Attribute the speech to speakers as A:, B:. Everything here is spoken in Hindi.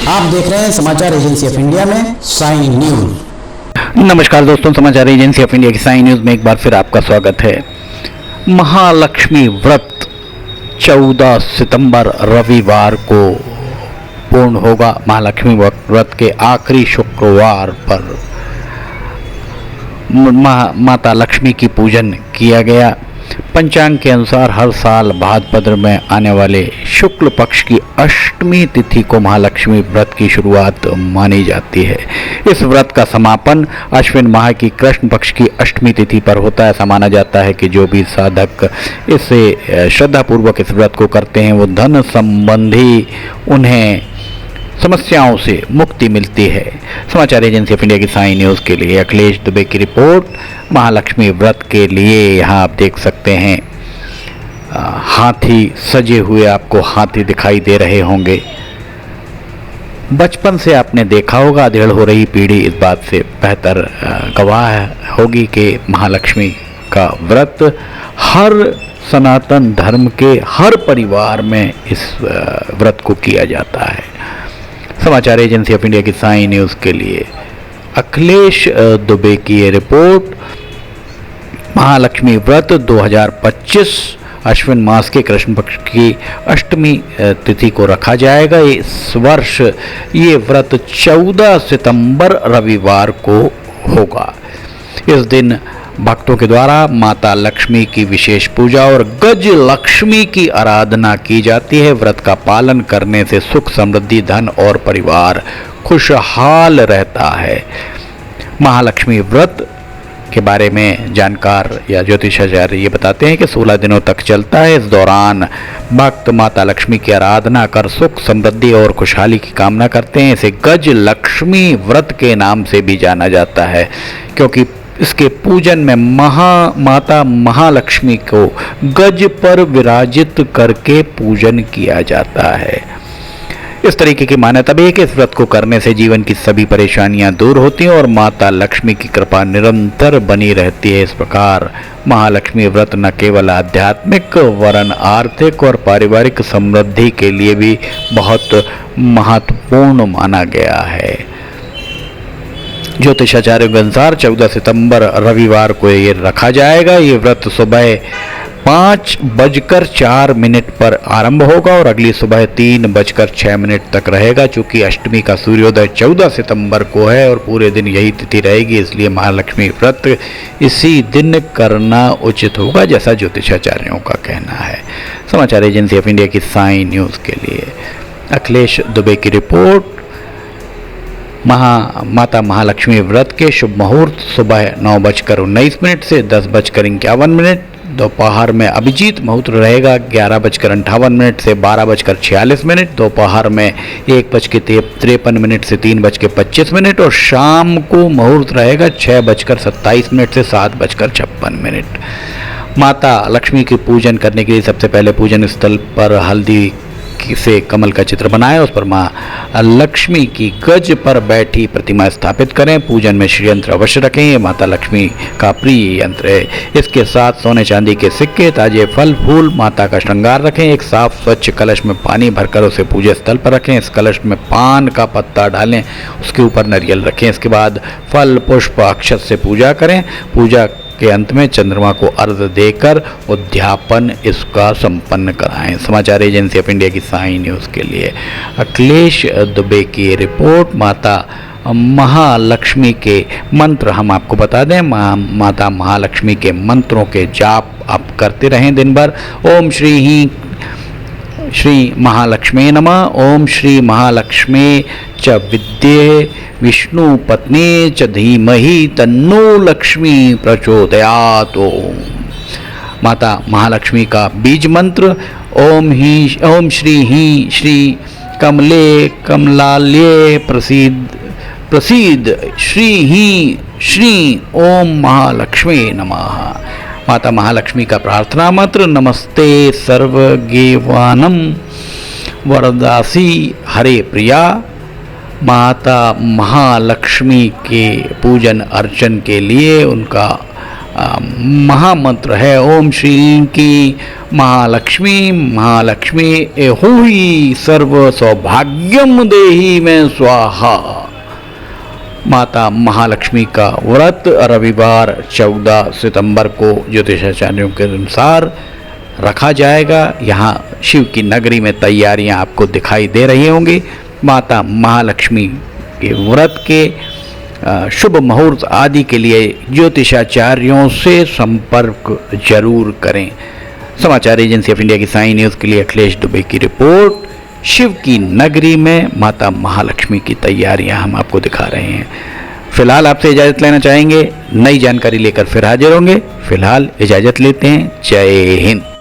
A: आप देख रहे हैं समाचार एजेंसी ऑफ इंडिया में साई न्यूज।
B: नमस्कार दोस्तों, समाचार एजेंसी ऑफ इंडिया की साई न्यूज में एक बार फिर आपका स्वागत है। महालक्ष्मी व्रत 14 सितंबर रविवार को पूर्ण होगा। महालक्ष्मी व्रत के आखिरी शुक्रवार पर माता लक्ष्मी की पूजन किया गया। पंचांग के अनुसार हर साल भाद्रपद में आने वाले शुक्ल पक्ष की अष्टमी तिथि को महालक्ष्मी व्रत की शुरुआत मानी जाती है। इस व्रत का समापन अश्विन माह की कृष्ण पक्ष की अष्टमी तिथि पर होता है। ऐसा माना जाता है कि जो भी साधक इससे श्रद्धापूर्वक इस व्रत को करते हैं वो धन संबंधी उन्हें समस्याओं से मुक्ति मिलती है। समाचार एजेंसी ऑफ इंडिया की साई न्यूज़ के लिए अखिलेश दुबे की रिपोर्ट। महालक्ष्मी व्रत के लिए यहाँ आप देख सकते हैं हाथी सजे हुए, आपको हाथी दिखाई दे रहे होंगे। बचपन से आपने देखा होगा, अधेड़ हो रही पीढ़ी इस बात से बेहतर गवाह होगी कि महालक्ष्मी का व्रत हर सनातन धर्म के हर परिवार में इस व्रत को किया जाता है। समाचार एजेंसी ऑफ इंडिया की साई न्यूज़ के लिए अखिलेश दुबे की ये रिपोर्ट। महालक्ष्मी व्रत 2025 अश्विन मास के कृष्ण पक्ष की अष्टमी तिथि को रखा जाएगा। इस वर्ष ये व्रत 14 सितंबर रविवार को होगा। इस दिन भक्तों के द्वारा माता लक्ष्मी की विशेष पूजा और गज लक्ष्मी की आराधना की जाती है। व्रत का पालन करने से सुख समृद्धि धन और परिवार खुशहाल रहता है। महालक्ष्मी व्रत के बारे में जानकार या ज्योतिषाचार्य ये बताते हैं कि 16 दिनों तक चलता है। इस दौरान भक्त माता लक्ष्मी की आराधना कर सुख समृद्धि और खुशहाली की कामना करते हैं। इसे गज लक्ष्मी व्रत के नाम से भी जाना जाता है क्योंकि इसके पूजन में माता महालक्ष्मी को गज पर विराजित करके पूजन किया जाता है। इस तरीके की मान्यता भी है कि इस व्रत को करने से जीवन की सभी परेशानियां दूर होती हैं और माता लक्ष्मी की कृपा निरंतर बनी रहती है। इस प्रकार महालक्ष्मी व्रत न केवल आध्यात्मिक वरन आर्थिक और पारिवारिक समृद्धि के लिए भी बहुत महत्वपूर्ण माना गया है। ज्योतिषाचार्यों के अनुसार 14 सितंबर रविवार को ये रखा जाएगा। ये व्रत सुबह 5:04 पर आरंभ होगा और अगली सुबह 3:06 तक रहेगा। चूँकि अष्टमी का सूर्योदय 14 सितंबर को है और पूरे दिन यही तिथि रहेगी, इसलिए महालक्ष्मी व्रत इसी दिन करना उचित होगा, जैसा ज्योतिषाचार्यों का कहना है। समाचार एजेंसी ऑफ इंडिया की साई न्यूज़ के लिए अखिलेश दुबे की रिपोर्ट। माता महालक्ष्मी व्रत के शुभ मुहूर्त सुबह 9:19 से 10:51। दोपहर में अभिजीत मुहूर्त रहेगा 11:58 से 12:46। दोपहर में 1:53 से 3:25 और शाम को मुहूर्त रहेगा 6:27 से 7:56। माता लक्ष्मी के पूजन करने के लिए सबसे पहले पूजन स्थल पर हल्दी से कमल का चित्र बनाएं, उस पर माँ लक्ष्मी की गज पर बैठी प्रतिमा स्थापित करें। पूजन में श्री यंत्र अवश्य रखें, ये माता लक्ष्मी का प्रिय यंत्र है। इसके साथ सोने चांदी के सिक्के, ताजे फल फूल, माता का श्रृंगार रखें। एक साफ स्वच्छ कलश में पानी भरकर उसे पूजा स्थल पर रखें। इस कलश में पान का पत्ता डालें, उसके ऊपर नारियल रखें। इसके बाद फल पुष्प अक्षत से पूजा करें। पूजा के अंत में चंद्रमा को अर्घ्य देकर उद्यापन इसका संपन्न कराएं। समाचार एजेंसी ऑफ इंडिया की साई न्यूज़ के लिए अखिलेश दुबे की रिपोर्ट। माता महालक्ष्मी के मंत्र हम आपको बता दें। माता महालक्ष्मी के मंत्रों के जाप आप करते रहें दिन भर। ओम श्री महालक्ष्मी नमः। ओम श्री महालक्ष्मी च विद्ये विष्णु पत्नी च धीमहि तन्नो लक्ष्मी प्रचोदयात्। ओम माता महालक्ष्मी का बीज मंत्र ओम श्री कमले कमलाल्ये प्रसीद श्री ओम महालक्ष्मी नमः। माता महालक्ष्मी का प्रार्थना मंत्र नमस्ते सर्वगेवानम वरदासी हरे प्रिया। माता महालक्ष्मी के पूजन अर्चन के लिए उनका महामंत्र है ओम श्री की महालक्ष्मी महालक्ष्मी एहुई सर्व सौभाग्यम देहि में स्वाहा। माता महालक्ष्मी का व्रत रविवार 14 सितंबर को ज्योतिषाचार्यों के अनुसार रखा जाएगा। यहाँ शिव की नगरी में तैयारियां आपको दिखाई दे रही होंगी। माता महालक्ष्मी के व्रत के शुभ मुहूर्त आदि के लिए ज्योतिषाचार्यों से संपर्क जरूर करें। समाचार एजेंसी ऑफ इंडिया की साई न्यूज़ के लिए अखिलेश दुबे की रिपोर्ट। शिव की नगरी में माता महालक्ष्मी की तैयारियां हम आपको दिखा रहे हैं। फिलहाल आपसे इजाज़त लेना चाहेंगे, नई जानकारी लेकर फिर हाजिर होंगे। फिलहाल इजाज़त लेते हैं। जय हिंद।